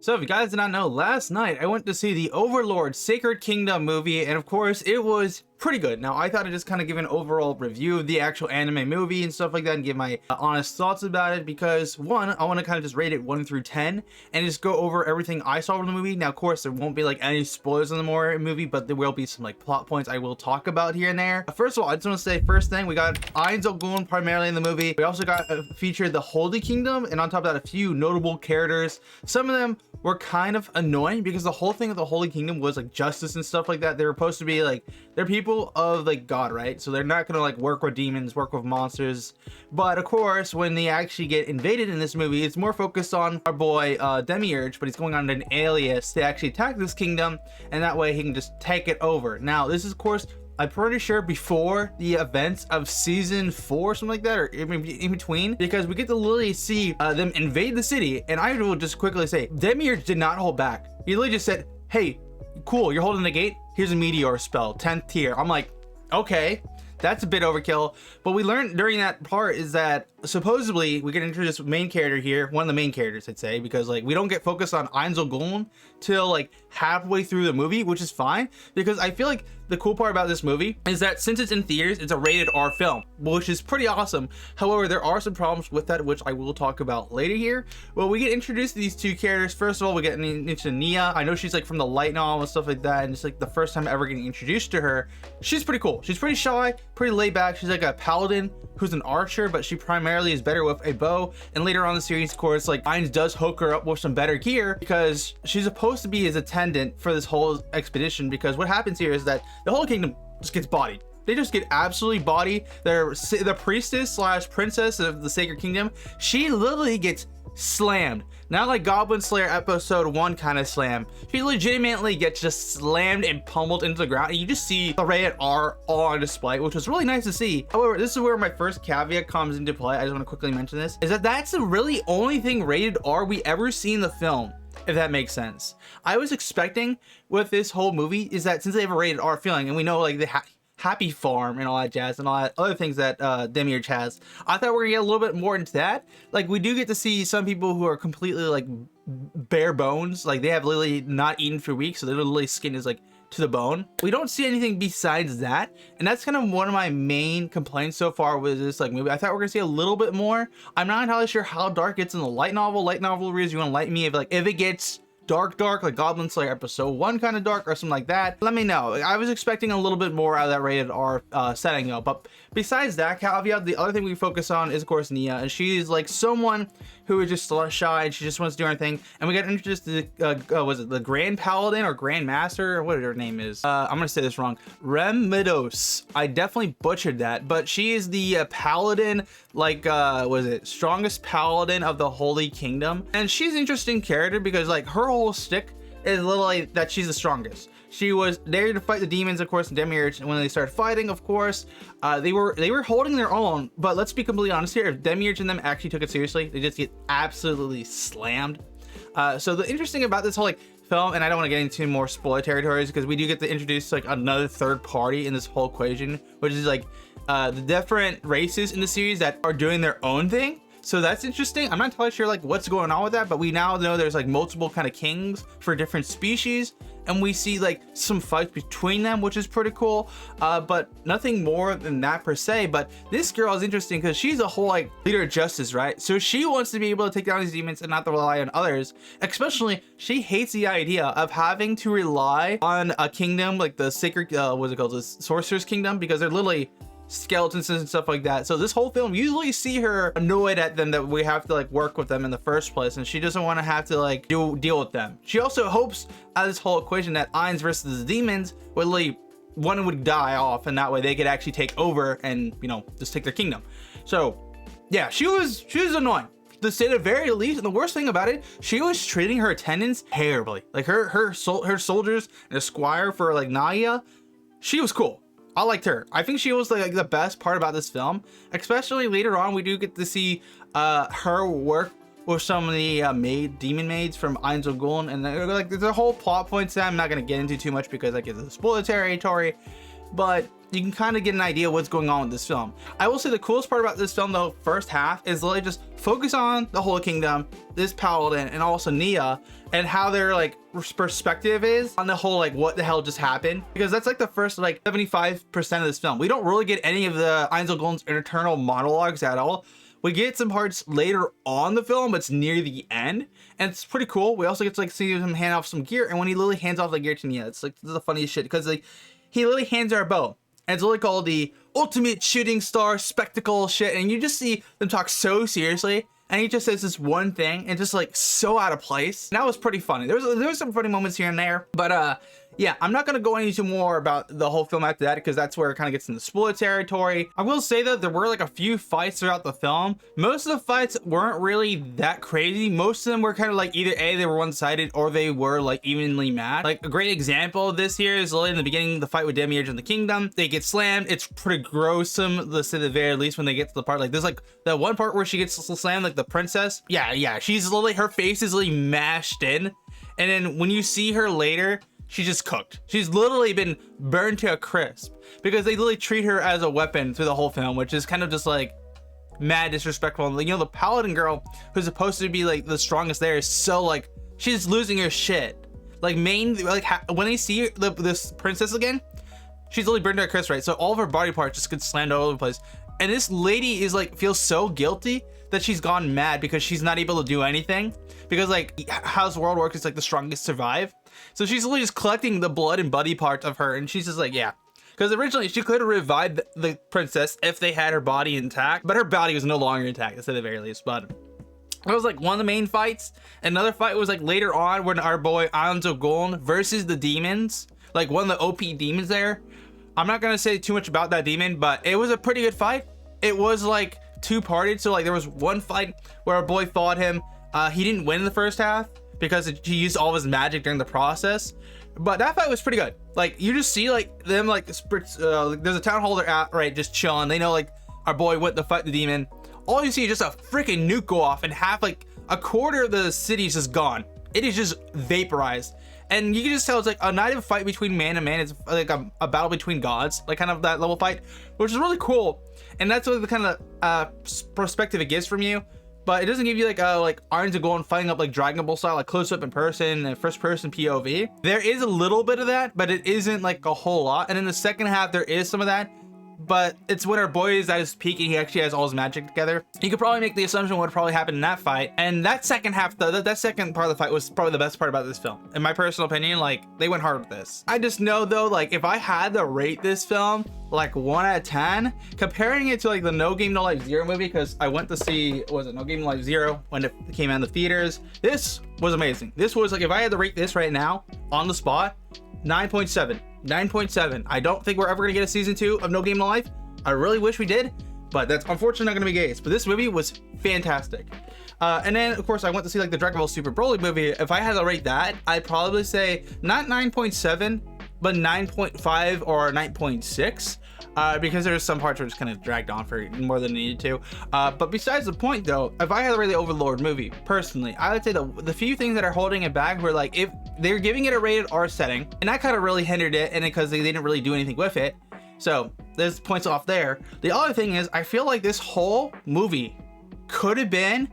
So if you guys did not know, last night I went to see the Overlord Sacred Kingdom movie, and of course it was pretty good. Now I thought I'd just kind of give an overall review of the actual anime movie and stuff like that and give my honest thoughts about it, because one, I want to kind of just rate it 1 through 10 and just go over everything I saw in the movie. Now of course there won't be like any spoilers in the movie, but there will be some like plot points I will talk about here and there. First of all, I just want to say, first thing, we got Ainz primarily in the movie. We also got featured the Holy Kingdom, and on top of that a few notable characters. Some of them were kind of annoying because the whole thing of the Holy Kingdom was like justice and stuff like that. They were supposed to be like, they're people of like God, right? So they're not gonna like work with demons, work with monsters. But of course, when they actually get invaded in this movie, it's more focused on our boy Demiurge, but he's going on an alias to actually attack this kingdom, and that way he can just take it over. Now this is of course, I'm pretty sure before the events of season 4, something like that, or in between, because we get to literally see them invade the city. And I will just quickly say, Demiurge did not hold back. He literally just said, hey, cool, you're holding the gate, here's a meteor spell, 10th tier. I'm like, okay, that's a bit overkill. But we learned during that part is that supposedly we can introduce main character here, one of the main characters I'd say, because like we don't get focused on Ainz till like halfway through the movie, which is fine, because I feel like the cool part about this movie is that since it's in theaters, it's a rated R film, which is pretty awesome. However, there are some problems with that, which I will talk about later here. Well, we get introduced to these two characters. First of all, we get into Nia. I know she's like from the light novel and stuff like that, and it's like the first time ever getting introduced to her. She's pretty cool. She's pretty shy, pretty laid back. She's like a paladin who's an archer, but she primarily is better with a bow. And later on in the series, of course, like Ainz does hook her up with some better gear because she's supposed to be his attendant for this whole expedition. Because what happens here is that the whole kingdom just gets bodied. They just get absolutely bodied. The priestess slash princess of the Sacred Kingdom, she literally gets slammed. Not like Goblin Slayer episode 1 kind of slam. She legitimately gets just slammed and pummeled into the ground, and you just see the rated R all on display, which was really nice to see. However, this is where my first caveat comes into play. I just want to quickly mention this, is that that's the really only thing rated R we ever see in the film, if that makes sense. I was expecting with this whole movie is that since they have a rated R feeling, and we know like the Happy Farm and all that jazz and all that other things that Demiurge has, I thought we were gonna get a little bit more into that. Like we do get to see some people who are completely like bare bones, like they have literally not eaten for weeks, so their literally skin is like to the bone. We don't see anything besides that, and that's kind of one of my main complaints so far with this like movie. I thought we were gonna see a little bit more. I'm not entirely sure how dark it's in the light novel. Light novel readers, you want to light me if it gets dark like Goblin Slayer episode 1 kind of dark or something like that, let me know. I was expecting a little bit more out of that rated R setting though. But besides that caveat, the other thing we focus on is of course Nia, and she's like someone who is just shy and she just wants to do her thing. And we got introduced to was it the Grand Paladin or Grand Master or what her name is? I'm gonna say this wrong. Remedios. I definitely butchered that, but she is the paladin, like was it strongest paladin of the Holy Kingdom, and she's an interesting character because like her whole stick is literally that she's the strongest. She was there to fight the demons, of course, and Demiurge. And when they started fighting, of course, they were holding their own. But let's be completely honest here: if Demiurge and them actually took it seriously, they just get absolutely slammed. So the interesting about this whole like film, and I don't want to get into more spoiler territories because we do get to introduce like another third party in this whole equation, which is like the different races in the series that are doing their own thing. So that's interesting. I'm not entirely sure like what's going on with that, but we now know there's like multiple kind of kings for different species, and we see like some fights between them, which is pretty cool, but nothing more than that per se. But this girl is interesting because she's a whole like leader of justice, right? So she wants to be able to take down these demons and not to rely on others. Especially she hates the idea of having to rely on a kingdom like the sacred what's it called, the sorcerer's kingdom, because they're literally skeletons and stuff like that. So this whole film, you usually see her annoyed at them that we have to like work with them in the first place, and she doesn't want to have to like deal with them. She also hopes out of this whole equation that Ainz versus the demons would like one would die off, and that way they could actually take over and, you know, just take their kingdom. So yeah, she was annoying to say the very least. And the worst thing about it, she was treating her attendants terribly. Like her soldiers and a squire for like Naya, she was cool. I liked her. I think she was like the best part about this film, especially later on. We do get to see her work with some of the demon maids from Ainz, and like there's a whole plot points that I'm not gonna get into too much because like it's a spoiler territory. But you can kind of get an idea what's going on with this film. I will say the coolest part about this film, though, first half, is literally just focus on the Holy Kingdom, this Paladin, and also Nia, and how their like perspective is on the whole, like what the hell just happened, because that's like the first like 75% of this film. We don't really get any of the Einzelgold's internal monologues at all. We get some parts later on the film, but it's near the end, and it's pretty cool. We also get to like see him hand off some gear, and when he literally hands off the gear to Nia, it's like the funniest shit, because like he literally hands her a bow, and it's literally called the ultimate shooting star spectacle shit, and you just see them talk so seriously, and he just says this one thing, and just like so out of place. And that was pretty funny. There was some funny moments here and there, but yeah, I'm not gonna go into more about the whole film after that, because that's where it kind of gets into spoiler territory. I will say that there were like a few fights throughout the film. Most of the fights weren't really that crazy. Most of them were kind of like either A, they were one-sided, or they were like evenly matched. Like a great example of this here is literally in the beginning, the fight with Demiurge in the Kingdom. They get slammed. It's pretty gruesome, let's say, at the very least, when they get to the part like there's like that one part where she gets slammed, like the princess. Yeah, she's literally, her face is literally mashed in, and then when you see her later, she's just cooked. She's literally been burned to a crisp, because they literally treat her as a weapon through the whole film, which is kind of just like mad disrespectful. You know, the Paladin girl, who's supposed to be like the strongest there, is so like, she's losing her shit. Like when they see this princess again, she's literally burned to a crisp, right? So all of her body parts just get slammed all over the place. And this lady is like, feels so guilty that she's gone mad because she's not able to do anything, because like how this world works is like the strongest survive. So she's literally just collecting the blood and body parts of her, and she's just like, yeah. Because originally she could have revived the princess if they had her body intact, but her body was no longer intact, at the very least. But that was like one of the main fights. Another fight was like later on when our boy Einzelgold versus the demons, like one of the OP demons there. I'm not gonna say too much about that demon, but it was a pretty good fight. It was like two-parted, so like there was one fight where our boy fought him. He didn't win in the first half because he used all of his magic during the process, but that fight was pretty good. Like you just see like them like there's a town hall they're at, right, just chilling. They know like our boy went to fight the demon. All you see is just a freaking nuke go off, and half, like a quarter of the city is just gone. It is just vaporized, and you can just tell it's like a not even fight between man and man. It's like a battle between gods, like kind of that level fight, which is really cool. And that's what the kind of perspective it gives from you. But it doesn't give you like Einzelgold fighting up like Dragon Ball style, like close up in person and first person POV. There is a little bit of that, but it isn't like a whole lot. And in the second half, there is some of that, but it's when our boy is at his peak and he actually has all his magic together. You could probably make the assumption what would probably happen in that fight. And that second half, that second part of the fight was probably the best part about this film. In my personal opinion, like they went hard with this. I just know though, like if I had to rate this film like 1 out of 10, comparing it to like the No Game No Life Zero movie, because I went to see, what was it, No Game No Life Zero when it came out in the theaters. This was amazing. This was like, if I had to rate this right now on the spot, 9.7. 9.7. I don't think we're ever gonna get a season 2 of No Game No Life. I really wish we did, but that's unfortunately not gonna be the case. But this movie was fantastic. And then of course I went to see like the Dragon Ball Super Broly movie. If I had to rate that, I'd probably say not 9.7, but 9.5 or 9.6. Because there's some parts where it's kind of dragged on for more than it needed to. But besides the point though, if I had to rate the Overlord movie, personally, I would say the few things that are holding it back were like, if they're giving it a rated R setting, and that kind of really hindered it, and because they didn't really do anything with it. So there's points off there. The other thing is, I feel like this whole movie could have been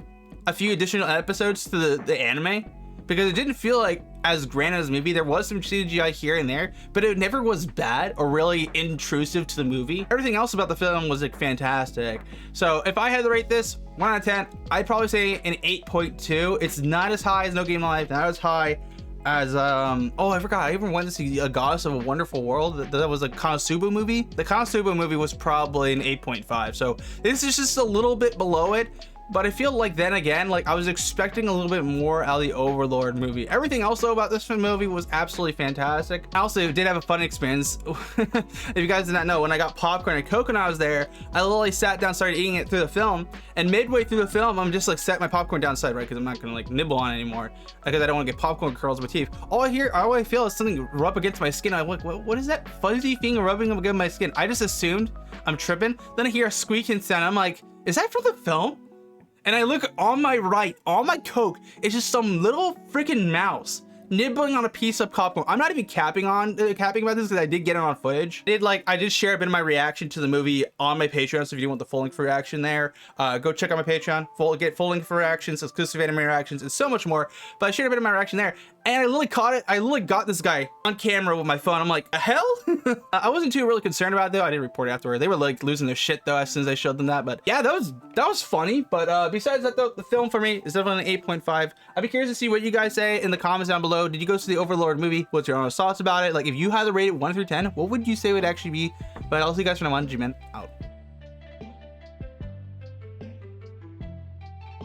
a few additional episodes to the anime, because it didn't feel like as grand as the movie. There was some CGI here and there, but it never was bad or really intrusive to the movie. Everything else about the film was like fantastic. So if I had to rate this 1 out of 10, I'd probably say an 8.2. It's not as high as No Game No Life, not as high as oh, I forgot, I even went to see A Goddess of a Wonderful World. That was a Konosuba movie. The Konosuba movie was probably an 8.5. So this is just a little bit below it. But I feel like then again, like I was expecting a little bit more out of the Overlord movie. Everything else though about this movie was absolutely fantastic. I also did have a fun experience. If you guys did not know, when I got popcorn and Coke when I was there, I literally sat down, started eating it through the film, and midway through the film, I'm just like set my popcorn downside, right? Because I'm not gonna like nibble on it anymore, because I don't want to get popcorn curls in my teeth. All I feel is something rub against my skin. I'm like, what is that fuzzy thing rubbing against my skin? I just assumed I'm tripping. Then I hear a squeaking sound. I'm like, is that from the film? And I look on my right, on my Coke, it's just some little freaking mouse nibbling on a piece of popcorn. I'm not even capping about this because I did get it on footage. I did share a bit of my reaction to the movie on my Patreon. So if you want the full length for reaction there, go check out my Patreon. Get full length for reactions, exclusive anime reactions, and so much more. But I shared a bit of my reaction there, and I literally caught it. I literally got this guy on camera with my phone. I'm like, hell? I wasn't too really concerned about it though. I didn't report it afterward. They were like losing their shit though as soon as I showed them that. But yeah, that was funny. But besides that though, the film for me is definitely an 8.5. I'd be curious to see what you guys say in the comments down below. Did you go see the Overlord movie? What's your honest thoughts about it? Like, if you had to rate it 1 through 10, what would you say would actually be? But I'll see you guys from now on. GMAN out.